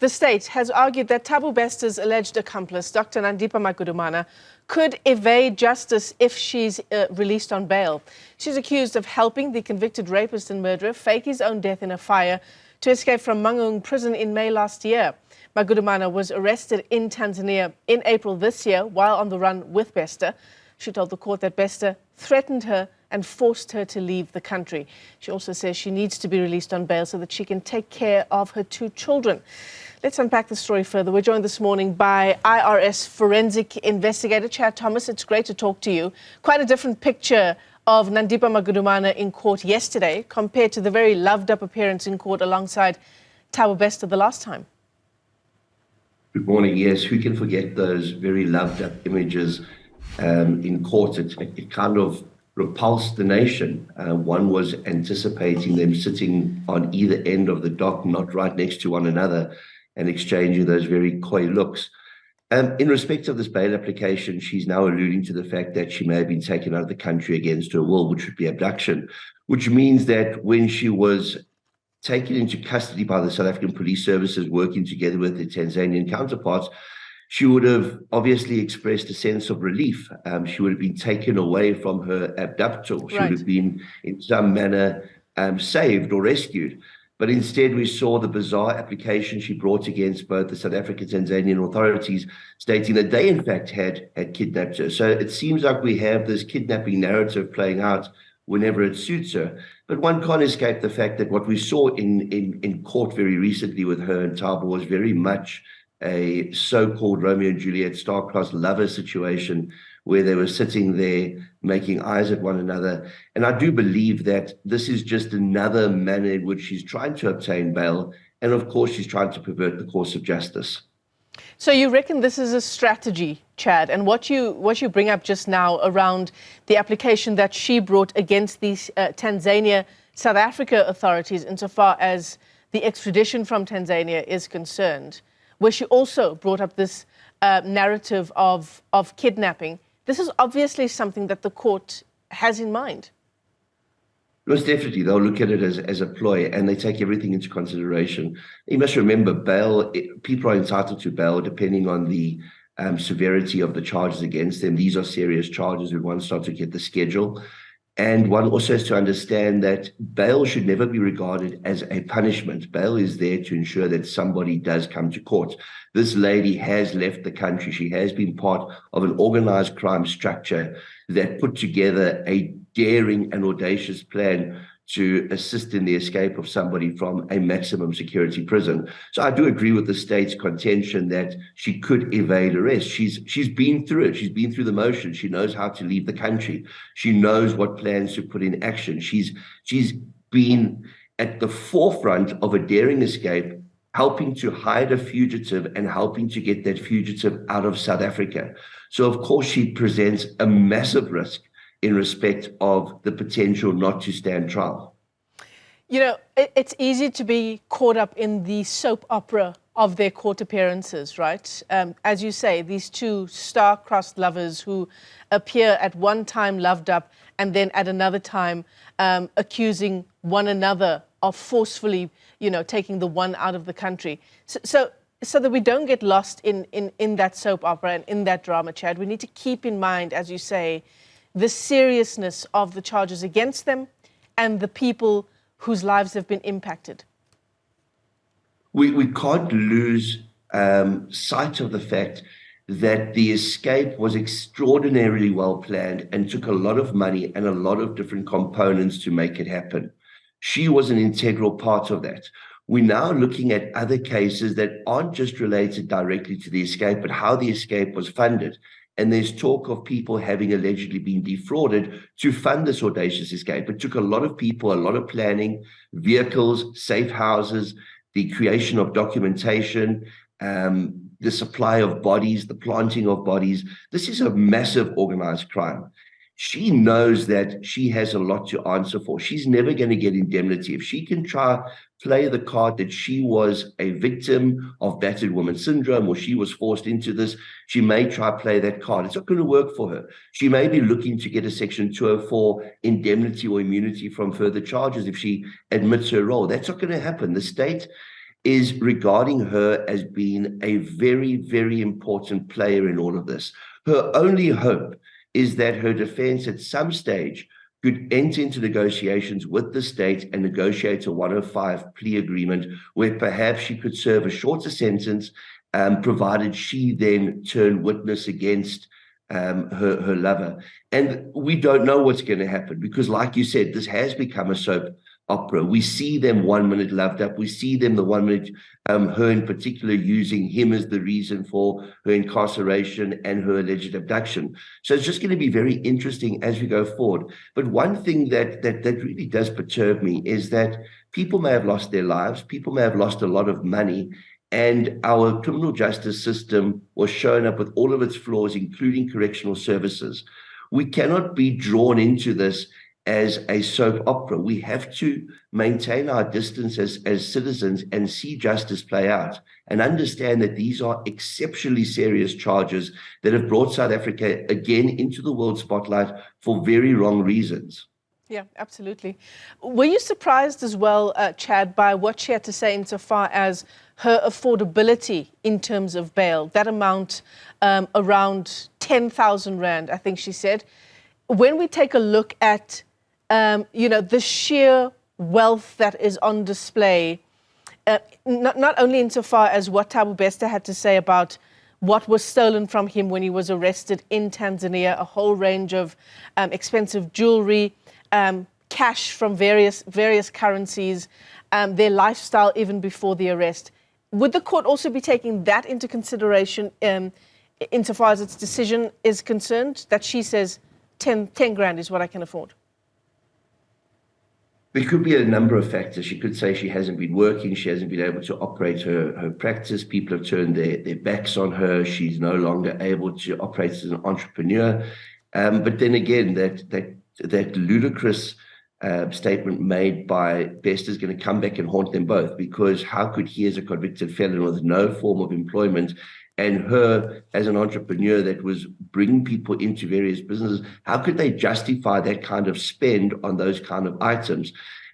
The state has argued that Thabo Bester's alleged accomplice, Dr Nandipha Magudumana, could evade justice if she's released on bail. She's accused of helping the convicted rapist and murderer fake his own death in a fire to escape from Mangaung prison in May last year. Magudumana was arrested in Tanzania in April this year while on the run with Bester. She told the court that Bester threatened her and forced her to leave the country. She also says she needs to be released on bail so that she can take care of her 2 children. Let's unpack the story further. We're joined this morning by IRS forensic investigator Chad Thomas. It's great to talk to you. Quite a different picture of Nandipha Magudumana in court yesterday compared to the very loved-up appearance in court alongside Thabo Bester the last time. Good morning. Yes, who can forget those very loved-up images in court? It kind of repulsed the nation. One was anticipating them sitting on either end of the dock, not right next to one another, and exchanging those very coy looks. In respect of this bail application, she's now alluding to the fact that she may have been taken out of the country against her will, which would be abduction, which means that when she was taken into custody by the South African police services, working together with the Tanzanian counterparts, she would have obviously expressed a sense of relief. She would have been taken away from her abductor. She would have been in some manner saved or rescued. But instead, we saw the bizarre application she brought against both the South African and Tanzanian authorities, stating that they, in fact, had kidnapped her. So it seems like we have this kidnapping narrative playing out whenever it suits her. But one can't escape the fact that what we saw in court very recently with her and Thabo was very much a so-called Romeo and Juliet star-crossed lover situation where they were sitting there making eyes at one another. And I do believe that this is just another manner in which she's trying to obtain bail. And of course, she's trying to pervert the course of justice. So you reckon this is a strategy, Chad? And what you bring up just now around the application that she brought against these Tanzania, South Africa authorities insofar as the extradition from Tanzania is concerned, where she also brought up this narrative of kidnapping. This is obviously something that the court has in mind. Most definitely, they'll look at it as a ploy, and they take everything into consideration. You must remember, bail, people are entitled to bail depending on the severity of the charges against them. These are serious charges when one starts to get the schedule. And one also has to understand that bail should never be regarded as a punishment. Bail is there to ensure that somebody does come to court. This lady has left the country. She has been part of an organized crime structure that put together a daring and audacious plan to assist in the escape of somebody from a maximum security prison. So I do agree with the state's contention that she could evade arrest. She's been through it. She's been through the motion. She knows how to leave the country. She knows what plans to put in action. She's been at the forefront of a daring escape, helping to hide a fugitive and helping to get that fugitive out of South Africa. So of course she presents a massive risk in respect of the potential not to stand trial. You know, it's easy to be caught up in the soap opera of their court appearances, right? As you say, these 2 star-crossed lovers who appear at one time loved up and then at another time accusing one another of forcefully, taking the one out of the country. So that we don't get lost in that soap opera and in that drama, Chad, we need to keep in mind, as you say, the seriousness of the charges against them and the people whose lives have been impacted. We can't lose sight of the fact that the escape was extraordinarily well planned and took a lot of money and a lot of different components to make it happen. She was an integral part of that. We're now looking at other cases that aren't just related directly to the escape, but how the escape was funded. And there's talk of people having allegedly been defrauded to fund this audacious escape. It took a lot of people, a lot of planning, vehicles, safe houses, the creation of documentation, the supply of bodies, the planting of bodies. This is a massive organized crime. She knows that she has a lot to answer for. She's never going to get indemnity. If she can play the card that she was a victim of battered woman syndrome or she was forced into this, she may play that card. It's not going to work for her. She may be looking to get a Section 204 indemnity or immunity from further charges if she admits her role. That's not going to happen. The state is regarding her as being a very, very important player in all of this. Her only hope is that her defense at some stage could enter into negotiations with the state and negotiate a 105 plea agreement where perhaps she could serve a shorter sentence, provided she then turned witness against her lover. And we don't know what's going to happen because, like you said, this has become a soap opera. We see them 1 minute loved up. We see them the 1 minute, her in particular using him as the reason for her incarceration and her alleged abduction. So it's just going to be very interesting as we go forward. But one thing that really does perturb me is that people may have lost their lives, people may have lost a lot of money, and our criminal justice system was shown up with all of its flaws, including correctional services. We cannot be drawn into this as a soap opera. We have to maintain our distance as citizens and see justice play out and understand that these are exceptionally serious charges that have brought South Africa again into the world spotlight for very wrong reasons. Yeah, absolutely. Were you surprised as well, Chad, by what she had to say insofar as her affordability in terms of bail? That amount, around 10,000 Rand, I think she said. When we take a look at the sheer wealth that is on display, not only insofar as what Thabo Bester had to say about what was stolen from him when he was arrested in Tanzania, a whole range of expensive jewelry, cash from various currencies, their lifestyle even before the arrest. Would the court also be taking that into consideration insofar as its decision is concerned, that she says 10 grand is what I can afford? There could be a number of factors. She could say she hasn't been working, she hasn't been able to operate her practice, people have turned their backs on her, she's no longer able to operate as an entrepreneur. But then again, that ludicrous statement made by Bester is going to come back and haunt them both, because how could he, as a convicted felon with no form of employment, and her as an entrepreneur that was bringing people into various businesses, how could they justify that kind of spend on those kind of items?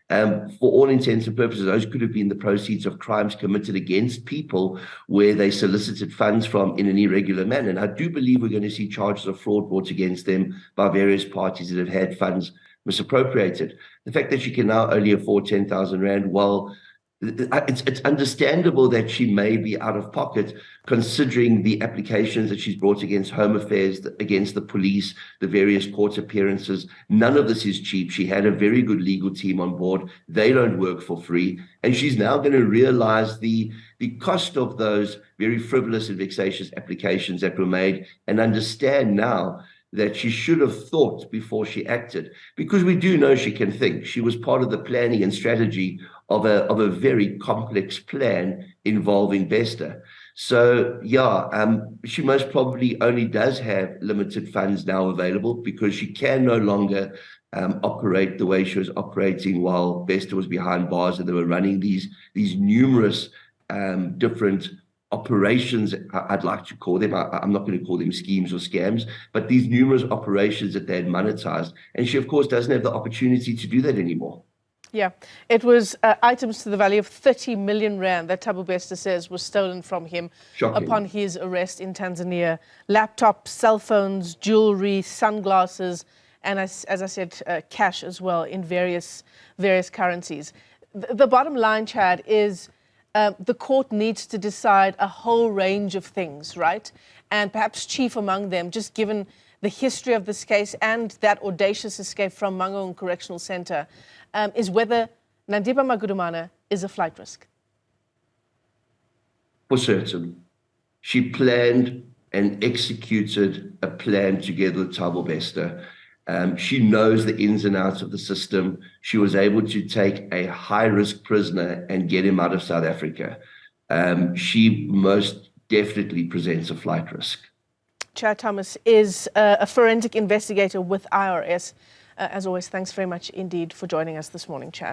For all intents and purposes, those could have been the proceeds of crimes committed against people where they solicited funds from in an irregular manner. And I do believe we're going to see charges of fraud brought against them by various parties that have had funds misappropriated. The fact that she can now only afford 10,000 Rand, well, it's understandable that she may be out of pocket, considering the applications that she's brought against Home Affairs, against the police, the various court appearances. None of this is cheap. She had a very good legal team on board. They don't work for free. And she's now going to realize the cost of those very frivolous and vexatious applications that were made, and understand now that she should have thought before she acted, because we do know she can think. She was part of the planning and strategy of a very complex plan involving Bester. So yeah, she most probably only does have limited funds now available, because she can no longer operate the way she was operating while Bester was behind bars, and they were running these numerous different operations, I'd like to call them. I'm not going to call them schemes or scams, but these numerous operations that they had monetized. And she, of course, doesn't have the opportunity to do that anymore. Yeah, it was items to the value of 30 million Rand that Thabo Bester says was stolen from him. Shocking. Upon his arrest in Tanzania. Laptops, cell phones, jewelry, sunglasses, and as I said, cash as well in various currencies. The bottom line, Chad, is the court needs to decide a whole range of things, right? And perhaps chief among them, just given the history of this case and that audacious escape from Mangaung Correctional Centre, is whether Nandipha Magudumana is a flight risk. For certain. She planned and executed a plan together with Thabo Bester. She knows the ins and outs of the system. She was able to take a high-risk prisoner and get him out of South Africa. She most definitely presents a flight risk. Chad Thomas is a forensic investigator with IRS. As always, thanks very much indeed for joining us this morning, Chad.